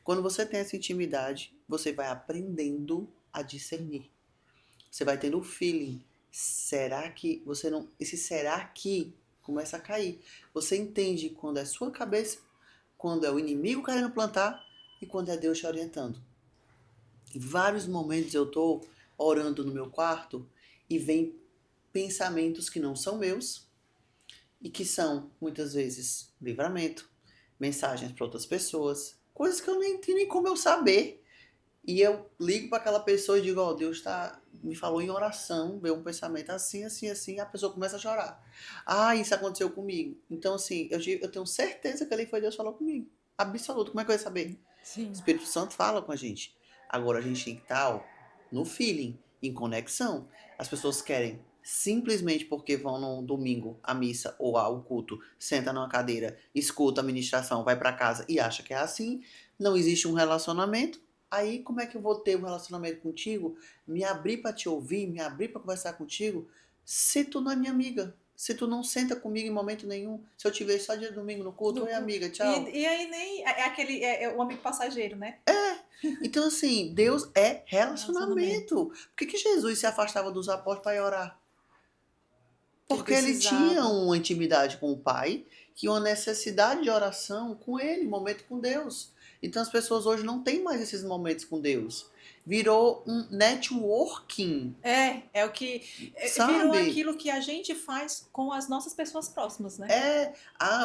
Quando você tem essa intimidade, você vai aprendendo a discernir. Você vai tendo o feeling. Será que você não. Esse será que começa a cair. Você entende quando é sua cabeça, quando é o inimigo querendo plantar e quando é Deus te orientando. Em vários momentos eu estou orando no meu quarto e vem pensamentos que não são meus e que são, muitas vezes, livramento, mensagens para outras pessoas, coisas que eu nem tenho nem como eu saber. E eu ligo para aquela pessoa e digo, ó, Deus me falou em oração, veio um pensamento assim, assim, assim, e a pessoa começa a chorar. Ah, isso aconteceu comigo. Então, assim, eu tenho certeza que ali foi Deus que falou comigo. Absoluto. Como é que eu ia saber? O Sim. Espírito Santo fala com a gente. Agora a gente tem que estar, ó, no feeling, em conexão. As pessoas querem simplesmente porque vão no domingo à missa ou ao culto, senta numa cadeira, escuta a ministração, vai para casa e acha que é assim. Não existe um relacionamento. Aí como é que eu vou ter um relacionamento contigo, me abrir para te ouvir, me abrir para conversar contigo, se tu não é minha amiga? Se tu não senta comigo em momento nenhum, se eu te ver só dia de domingo no culto, oi amiga, tchau. E aí nem é aquele é o amigo passageiro, né? Então, assim, Deus é Relacionamento. relacionamento. Por que Jesus se afastava dos apóstolos para ir orar? Que ele Porque ele tinha precisava. uma intimidade com o Pai e uma necessidade de oração com ele, momento com Deus. Então as pessoas hoje não têm mais esses momentos com Deus. Virou um networking, É o que virou sabe? aquilo que a gente faz com as nossas pessoas próximas, né?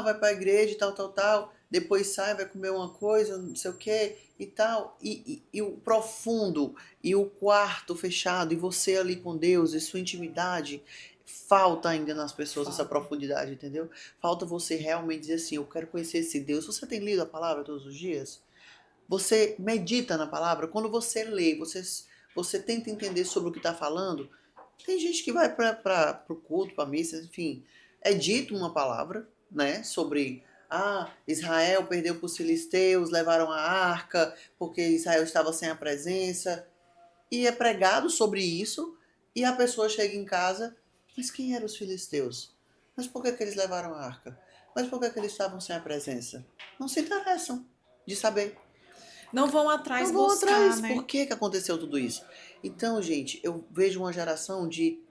Vai pra igreja e tal, tal, tal. Depois sai, vai comer uma coisa, não sei o que e tal. E o profundo, e o quarto fechado, e você ali com Deus, e sua intimidade. Falta ainda nas pessoas essa Falta. profundidade, entendeu? Falta você realmente dizer assim: eu quero conhecer esse Deus. Você tem lido a palavra todos os dias? Você medita na palavra? Quando você lê, você tenta entender sobre o que está falando? Tem gente que vai para o culto, para a missa, enfim, é dito uma palavra, né, sobre Israel perdeu para os filisteus, levaram a arca, porque Israel estava sem a presença, e é pregado sobre isso, e a pessoa chega em casa, mas quem eram os filisteus? Mas por que, que eles levaram a arca? Mas por que, que eles estavam sem a presença? Não se interessam de saber. Não vão atrás Não vão buscar, atrás. né? Por que, que aconteceu tudo isso? Então, gente, eu vejo uma geração de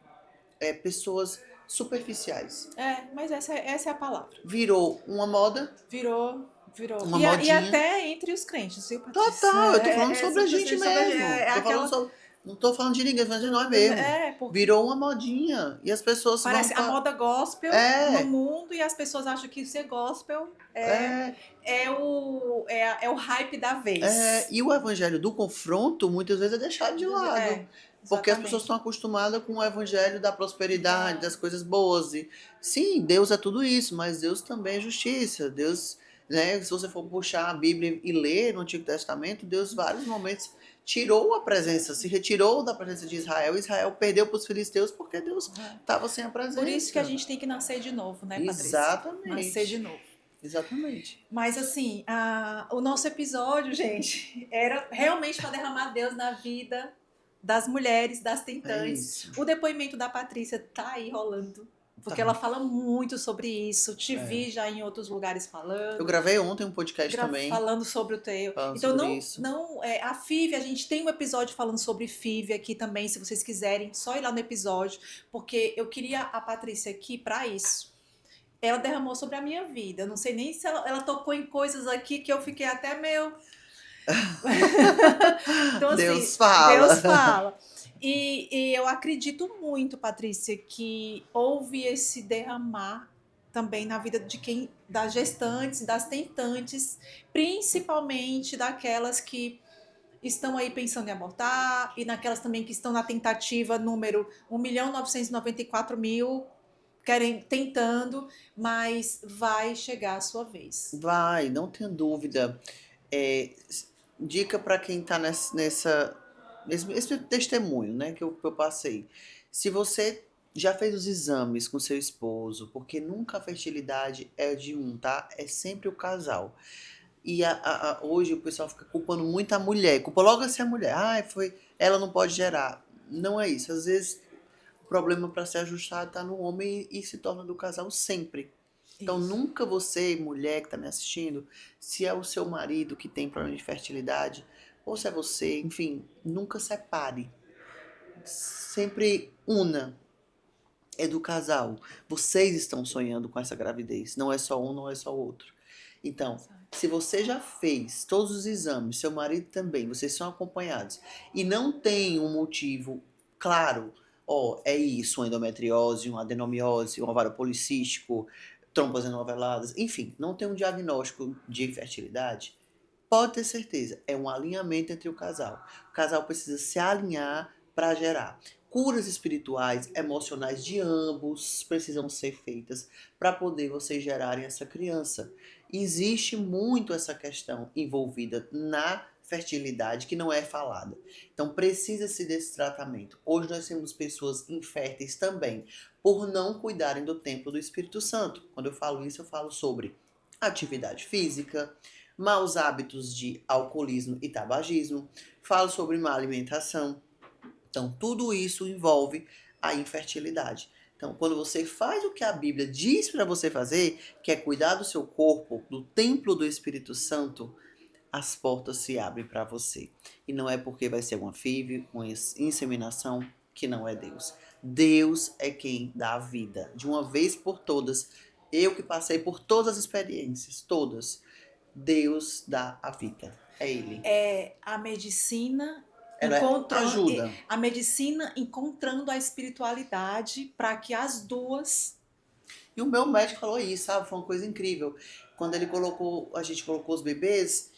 pessoas superficiais. Mas essa é a palavra. Virou uma moda, Virou, virou. uma E modinha. até entre os crentes, viu, Patrícia? Total, eu tô falando sobre a gente mesmo. É Tô falando aquela. sobre. Não tô falando de ninguém, tô falando de nós mesmo. Porque Virou uma modinha. E as pessoas vão parece a pra. moda gospel no É, mundo e as pessoas acham que ser gospel é, é o hype da vez. E o evangelho do confronto muitas vezes é deixado de lado. Porque as pessoas Exatamente. estão acostumadas com o evangelho da prosperidade, Da- das coisas boas. E, sim, Deus é tudo isso, mas Deus também é justiça. Deus, né, se você for puxar a Bíblia e ler no Antigo Testamento, Deus, em vários momentos, tirou a presença, se retirou da presença de Israel. Israel perdeu para os filisteus porque Deus estava sem a Por isso que a presença. gente tem que nascer de novo, né, Patrícia? Nascer de Exatamente. novo. Exatamente. Mas assim, o nosso episódio, gente, era realmente para derramar Deus na vida das mulheres, das É tentantes. isso. O depoimento da Patrícia tá aí rolando, porque Tá. ela fala muito sobre isso. Te É. vi já em outros lugares Eu falando, gravei ontem um podcast também, falando sobre o teu. falando Então sobre isso. a FIV, a gente tem um episódio falando sobre FIV aqui também, se vocês quiserem, só ir lá no episódio, porque eu queria a Patrícia aqui para isso. Ela derramou sobre a minha vida. Eu não sei nem se ela tocou em coisas aqui que eu fiquei até meio. Então, assim, Deus fala. Deus fala. E eu acredito muito, Patrícia, que houve esse derramar também na vida de quem, das gestantes, das tentantes, principalmente daquelas que estão aí pensando em abortar e naquelas também que estão na tentativa número 1.994.000 querem tentando, mas vai chegar a sua vez. Vai, não tenha dúvida. É, dica para quem está nesse testemunho, né, que eu passei. Se você já fez os exames com seu esposo, porque nunca a fertilidade é de um, tá? É sempre o casal. E hoje o pessoal fica culpando muito a mulher. Culpa logo assim a mulher. Ah, ela não pode gerar. Não é isso. Às vezes o problema para ser ajustado está no homem e se torna do casal sempre. Então Isso. nunca você, mulher que está me assistindo, se é o seu marido que tem problema de fertilidade, ou se é você, enfim, nunca separe. Sempre una. É do casal. Vocês estão sonhando com essa gravidez. Não é só um, não é só o outro. Então, Exato. se você já fez todos os exames, seu marido também, vocês são acompanhados, e não tem um motivo claro, ó, é isso, uma endometriose, uma adenomiose, um ovário policístico, trompas enoveladas, enfim, não tem um diagnóstico de infertilidade, pode ter certeza, é um alinhamento entre o casal. O casal precisa se alinhar para gerar. Curas espirituais, emocionais de ambos precisam ser feitas para poder vocês gerarem essa criança. Existe muito essa questão envolvida na fertilidade que não é falada. Então precisa-se desse tratamento. Hoje nós temos pessoas inférteis também, por não cuidarem do templo do Espírito Santo. Quando eu falo isso, eu falo sobre atividade física, maus hábitos de alcoolismo e tabagismo, falo sobre má alimentação. Então, tudo isso envolve a infertilidade. Então, quando você faz o que a Bíblia diz para você fazer, que é cuidar do seu corpo, do templo do Espírito Santo, as portas se abrem para você. E não é porque vai ser uma FIV, uma inseminação, que não é Deus. Deus é quem dá a vida. De uma vez por todas, eu que passei por todas as experiências, todas, Deus dá a vida. É Ele. É a medicina Ela encontrando ajuda. a medicina encontrando a espiritualidade para que as duas. E o meu médico falou isso, sabe? Foi uma coisa incrível. Quando ele colocou, a gente colocou os bebês,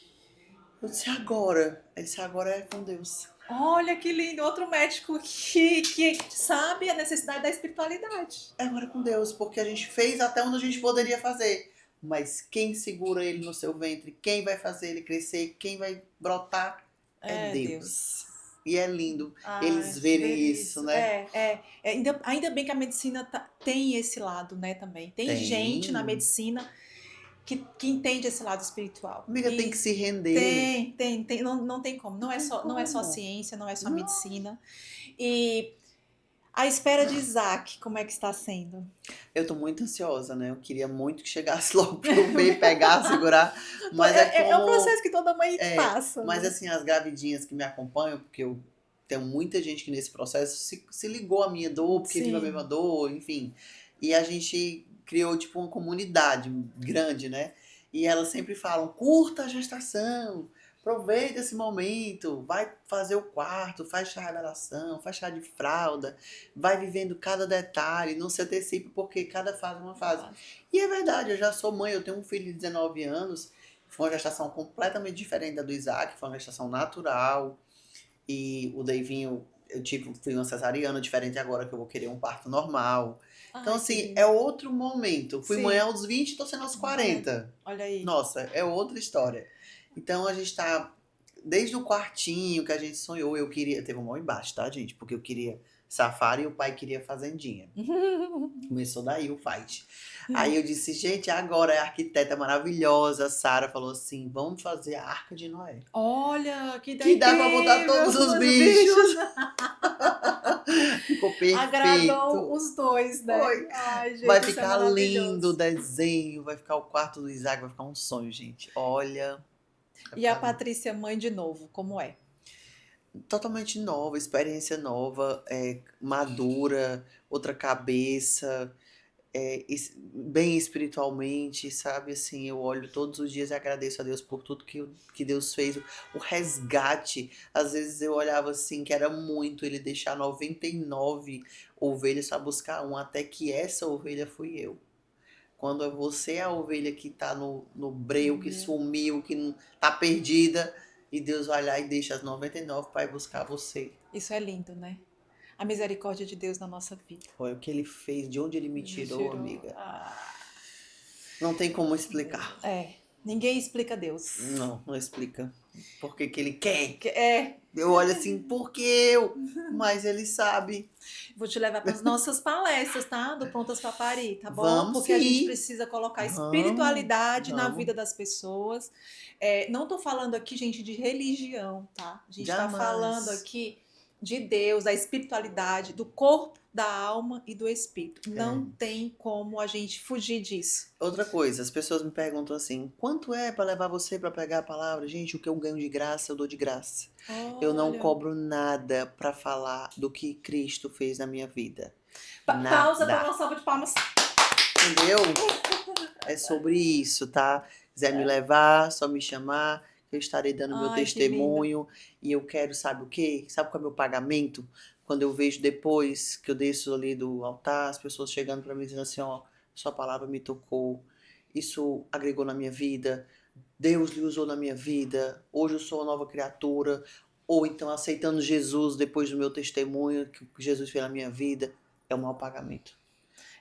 eu disse agora. Ele disse agora é com Deus. Olha que lindo, outro médico que sabe a necessidade da espiritualidade. É agora com Deus, porque a gente fez até onde a gente poderia fazer. Mas quem segura ele no seu ventre, quem vai fazer ele crescer, quem vai brotar é É, Deus. Deus. E é lindo Ai, eles verem ver isso, isso. né? Ainda bem que a medicina tem esse lado, né, também. Tem gente na Tem. medicina que entende esse lado espiritual. Amiga, tem que E se render. não tem como. Não tem Não é só como. ciência, não é só Não. medicina. E a espera de Isaac, como é que está sendo? Eu tô muito ansiosa, né? Eu queria muito que chegasse logo pra eu ver, pegar, segurar. Mas é É o como. processo que toda mãe passa, Mas né? assim, as gravidinhas que me acompanham, porque eu tenho muita gente que nesse processo se ligou à minha dor, porque vive a mesma Sim. dor, enfim. E a gente criou, tipo, uma comunidade grande, né? E elas sempre falam: curta a gestação, aproveita esse momento, vai fazer o quarto, faz chá de revelação, faz chá de fralda, vai vivendo cada detalhe, não se antecipe, porque cada fase é uma fase. E é verdade, eu já sou mãe, eu tenho um filho de 19 anos. Foi uma gestação completamente diferente da do Isaac, foi uma gestação natural. E o Davinho, fui uma cesariana, diferente agora que eu vou querer um parto normal. Então, Ai, que assim, é lindo. outro momento. Fui mãe Sim. aos 20, tô sendo aos Olha, 40. olha aí. Nossa, é outra história. Então, a gente tá, desde o quartinho que a gente sonhou, eu queria, teve um mão embaixo, tá, gente? Porque eu queria safari e o pai queria fazendinha. Começou daí o fight. Aí eu disse, gente, agora a arquiteta maravilhosa, a Sara, falou assim: vamos fazer a Arca de Noé. Olha, que ideia Que dá pra botar incrível! todos os Os bichos. Ficou agradou perfeito. os dois, né? Foi. Ai, Vai gente, isso é ficar lindo o maravilhoso. desenho, vai ficar o quarto do Isaac, vai ficar um sonho, gente. Olha, vai E a ficar lindo. Patrícia, mãe de novo, como é? Totalmente nova, experiência nova, madura, outra cabeça, bem espiritualmente, sabe? Assim, eu olho todos os dias e agradeço a Deus por tudo que Deus fez. O resgate, às vezes eu olhava assim, que era muito ele deixar 99 ovelhas para buscar uma, até que essa ovelha fui eu. Quando você é a ovelha que tá no breu, que sumiu, que não, tá perdida, e Deus vai lá e deixa as 99 para ir buscar você. Isso é lindo, né? A misericórdia de Deus na nossa vida. Foi o que ele fez, de onde ele me Ele tirou, tirou. amiga. Não tem como explicar. Ninguém explica Deus. Não, não explica. Porque que ele quer. É, Eu olho assim, por que eu? Mas ele sabe. vou te levar para as nossas palestras, tá? Do Prontas para Parir, tá bom? Vamos Porque a gente sim. precisa colocar Vamos, espiritualidade na vamos. vida das pessoas. Não tô falando aqui, gente, de religião, tá? A gente está falando Jamais. aqui de Deus, da espiritualidade, do corpo, da alma e do espírito. É. Não tem como a gente fugir disso. Outra coisa, as pessoas me perguntam assim, quanto é para levar você para pregar a palavra? Gente, o que eu ganho de graça, eu dou de graça. Eu não Olha. cobro nada para falar do que Cristo fez na minha vida. Pausa para Nada. uma salva de palmas. Entendeu? É sobre isso, tá? Quiser me levar, só me chamar, eu estarei dando meu Ai, que linda. testemunho. E eu quero, sabe o quê? Sabe qual é o meu pagamento? Quando eu vejo depois que eu desço ali do altar, as pessoas chegando para mim dizendo assim, ó, sua palavra me tocou, isso agregou na minha vida, Deus lhe usou na minha vida, hoje eu sou uma nova criatura, ou então aceitando Jesus depois do meu testemunho que Jesus fez na minha vida, é o maior pagamento.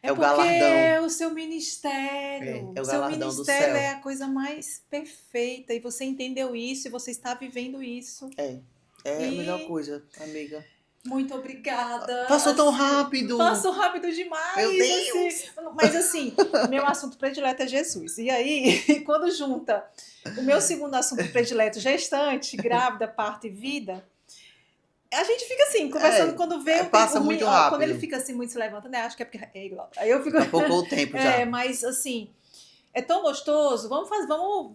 É É o porque galardão. é o seu ministério. É o O seu galardão do ministério céu. é a coisa mais perfeita. E você entendeu isso e você está vivendo isso. É a melhor E coisa, amiga. muito obrigada. Passou tão Assim, rápido! passou rápido Meu demais. Deus! Assim. Mas assim, meu assunto predileto é Jesus. E aí, quando junta o meu segundo assunto predileto, gestante, grávida, parto e vida, a gente fica assim, conversando quando vê Passa o muito ó, quando ele rápido. fica assim, muito se levanta, né? Acho que é porque. Aí eu fico. Poucou o tempo já. Mas assim, é tão gostoso. Vamos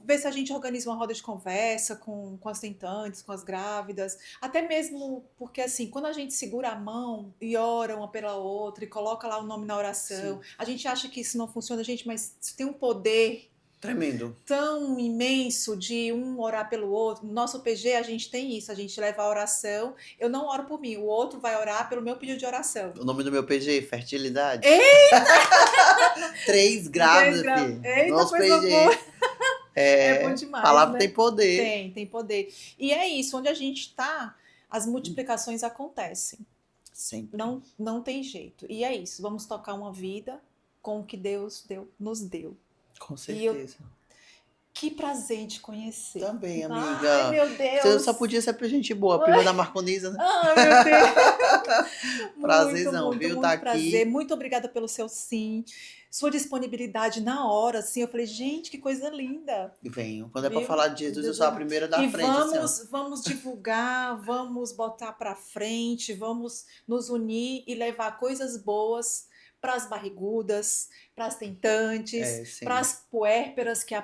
ver se a gente organiza uma roda de conversa com as tentantes, com as grávidas. Até mesmo porque, assim, quando a gente segura a mão e ora uma pela outra e coloca lá o nome na oração, Sim. a gente acha que isso não funciona, gente, mas isso tem um poder Tremendo. tão imenso de um orar pelo outro. No nosso PG a gente tem isso, a gente leva a oração. Eu não oro por mim, o outro vai orar pelo meu pedido de oração. O nome do meu PG, fertilidade. Eita! 3 grávidas, filho. Eita, Nosso coisa PG. boa. É bom demais, palavra né? tem poder. Tem poder. E é isso, onde a gente está, as multiplicações acontecem. Sempre. Não tem jeito. E é isso, vamos tocar uma vida com o que Deus nos deu. Com certeza. Que prazer em te conhecer. Também, amiga. Ai, meu Deus. Você só podia ser pra gente boa, prima da Marconisa, né? Ai, meu Deus. Prazerzão, muito, viu? muito Tá prazer. aqui. Muito obrigada pelo seu sim. Sua disponibilidade na hora, assim. Eu falei, gente, que coisa linda. Venho. Quando é pra Viu? falar de Jesus, eu sou a primeira da frente, assim, ó. Vamos divulgar, vamos botar pra frente, vamos nos unir e levar coisas boas para as barrigudas, para as tentantes, sim. para as puérperas, que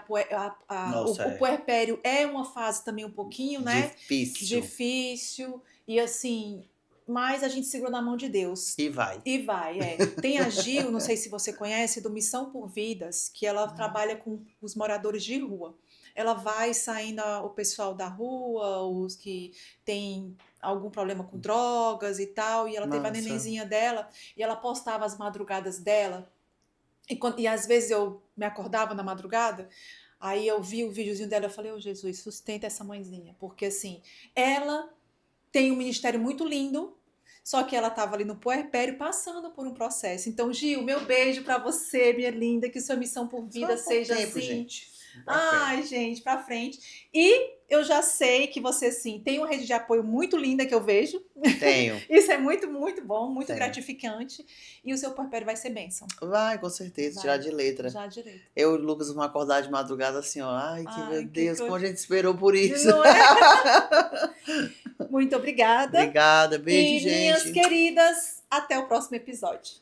Nossa, o puerpério é uma fase também um pouquinho, né? Difícil. Difícil. E assim, mas a gente segura na mão de Deus. E vai. E vai, é. Tem a Gil, não sei se você conhece, do Missão por Vidas, que ela trabalha com os moradores de rua. Ela vai saindo o pessoal da rua, os que têm algum problema com drogas e tal, e ela teve a Massa. nenenzinha dela, e ela postava as madrugadas dela, e às vezes eu me acordava na madrugada, aí eu vi o videozinho dela, eu falei, ô Jesus, sustenta essa mãezinha, porque assim, ela tem um ministério muito lindo, só que ela estava ali no puerpério passando por um processo. Então, Gil, meu beijo para você, minha linda, que sua missão por vida Só seja tempo, assim. gente. Ai, gente, pra frente. E eu já sei que você, sim, tem uma rede de apoio muito linda que eu vejo. Tenho. Isso é muito, muito bom, muito Tenho. gratificante. E o seu puerpério vai ser bênção. Vai, com certeza, Vai. já de letra. Já direito. Eu e o Lucas vamos acordar de madrugada assim, ó. Ai, meu Deus, como a gente esperou por isso. Não é? Muito obrigada. Obrigada, beijo, e gente. minhas queridas, até o próximo episódio.